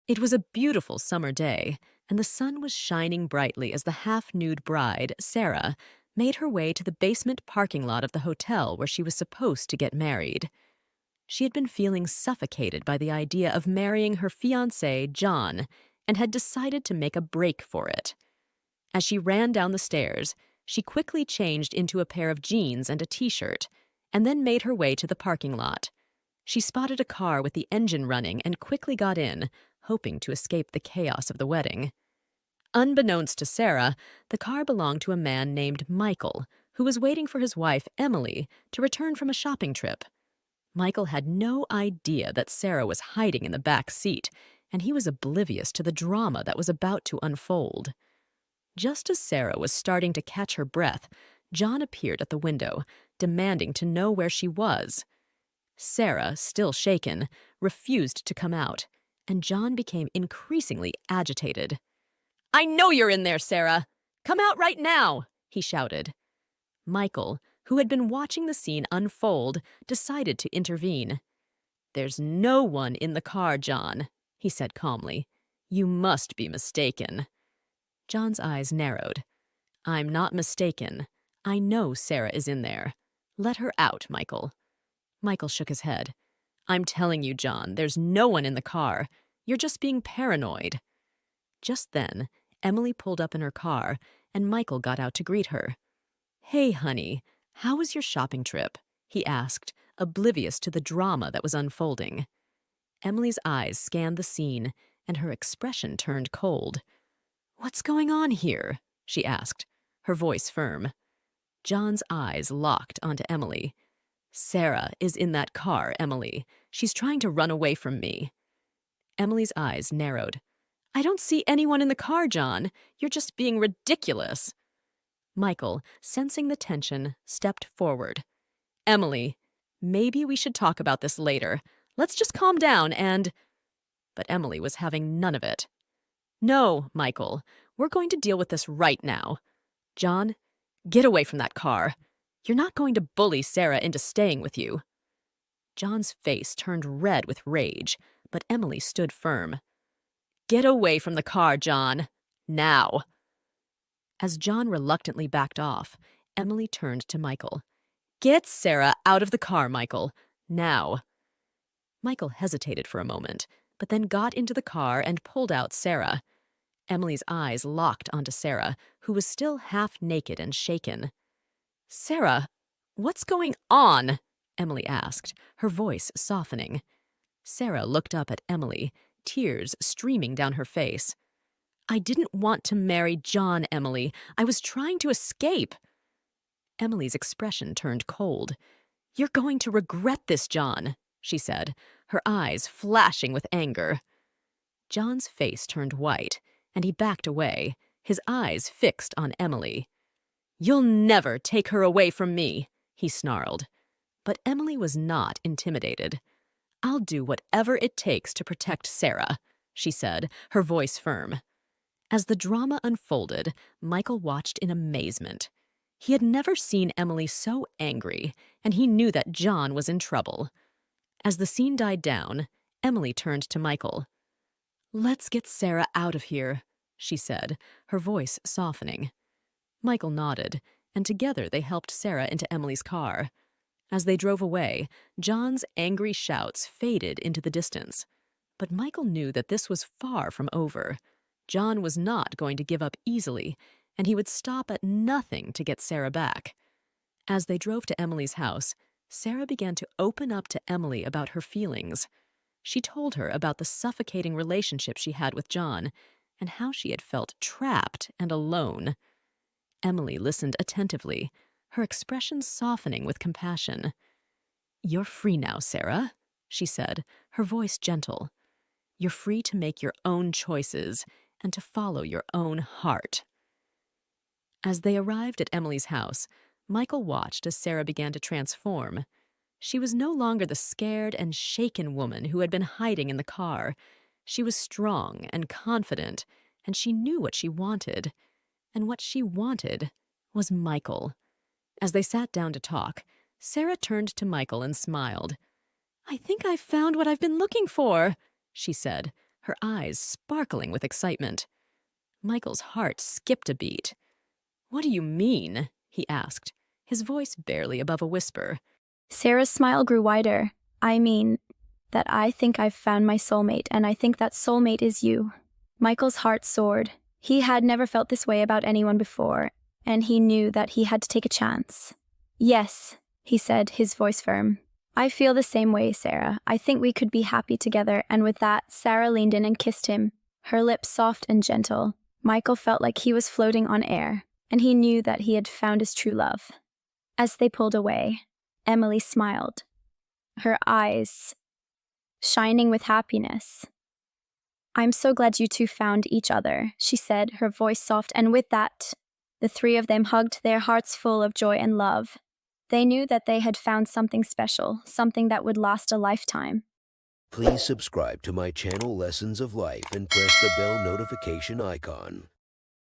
It was a beautiful summer day, and the sun was shining brightly as the half-nude bride, Sarah, made her way to the basement parking lot of the hotel where she was supposed to get married. She had been feeling suffocated by the idea of marrying her fiancé, John, and had decided to make a break for it. As she ran down the stairs, she quickly changed into a pair of jeans and a t-shirt, and then made her way to the parking lot. She spotted a car with the engine running and quickly got in, hoping to escape the chaos of the wedding. Unbeknownst to Sarah, the car belonged to a man named Michael, who was waiting for his wife, Emily, to return from a shopping trip. Michael had no idea that Sarah was hiding in the back seat, and he was oblivious to the drama that was about to unfold. Just as Sarah was starting to catch her breath, John appeared at the window, demanding to know where she was. Sarah, still shaken, refused to come out, and John became increasingly agitated. "I know you're in there, Sarah! Come out right now!" he shouted. Michael, who had been watching the scene unfold, decided to intervene. "There's no one in the car, John," he said calmly. "You must be mistaken." John's eyes narrowed. "I'm not mistaken. I know Sarah is in there. Let her out, Michael." Michael shook his head. "I'm telling you, John, there's no one in the car. You're just being paranoid." Just then, Emily pulled up in her car, and Michael got out to greet her. "Hey, honey, how was your shopping trip?" he asked, oblivious to the drama that was unfolding. Emily's eyes scanned the scene, and her expression turned cold. "What's going on here?" she asked, her voice firm. John's eyes locked onto Emily. "Sarah is in that car, Emily. She's trying to run away from me." Emily's eyes narrowed. "I don't see anyone in the car, John. You're just being ridiculous." Michael, sensing the tension, stepped forward. "Emily, maybe we should talk about this later. Let's just calm down and—" But Emily was having none of it. "No, Michael, we're going to deal with this right now. John, get away from that car. You're not going to bully Sarah into staying with you." John's face turned red with rage, but Emily stood firm. "Get away from the car, John. Now." As John reluctantly backed off, Emily turned to Michael. "Get Sarah out of the car, Michael. Now." Michael hesitated for a moment, but then got into the car and pulled out Sarah. Emily's eyes locked onto Sarah, who was still half naked and shaken. "Sarah, what's going on?" Emily asked, her voice softening. Sarah looked up at Emily, tears streaming down her face. "I didn't want to marry John, Emily. I was trying to escape." Emily's expression turned cold. "You're going to regret this, John," she said, her eyes flashing with anger. John's face turned white, and he backed away, his eyes fixed on Emily. "You'll never take her away from me," he snarled. But Emily was not intimidated. "I'll do whatever it takes to protect Sarah," she said, her voice firm. As the drama unfolded, Michael watched in amazement. He had never seen Emily so angry, and he knew that John was in trouble. As the scene died down, Emily turned to Michael. "Let's get Sarah out of here," she said, her voice softening. Michael nodded, and together they helped Sarah into Emily's car. As they drove away, John's angry shouts faded into the distance. But Michael knew that this was far from over. John was not going to give up easily, and he would stop at nothing to get Sarah back. As they drove to Emily's house, Sarah began to open up to Emily about her feelings. She told her about the suffocating relationship she had with John, and how she had felt trapped and alone. Emily listened attentively, her expression softening with compassion. "You're free now, Sarah," she said, her voice gentle. "You're free to make your own choices and to follow your own heart." As they arrived at Emily's house, Michael watched as Sarah began to transform. She was no longer the scared and shaken woman who had been hiding in the car. She was strong and confident, and she knew what she wanted. And what she wanted was Michael. As they sat down to talk, Sarah turned to Michael and smiled. "I think I've found what I've been looking for," she said, her eyes sparkling with excitement. Michael's heart skipped a beat. "What do you mean?" he asked, his voice barely above a whisper. Sarah's smile grew wider. "I mean that I think I've found my soulmate, and I think that soulmate is you." Michael's heart soared. He had never felt this way about anyone before, and he knew that he had to take a chance. "Yes," he said, his voice firm. "I feel the same way, Sarah. I think we could be happy together." And with that, Sarah leaned in and kissed him, her lips soft and gentle. Michael felt like he was floating on air, and he knew that he had found his true love. As they pulled away, Emily smiled, her eyes shining with happiness. "I'm so glad you two found each other," she said, her voice soft, and with that, the three of them hugged, their hearts full of joy and love. They knew that they had found something special, something that would last a lifetime. Please subscribe to my channel Lessons of Life and press the bell notification icon.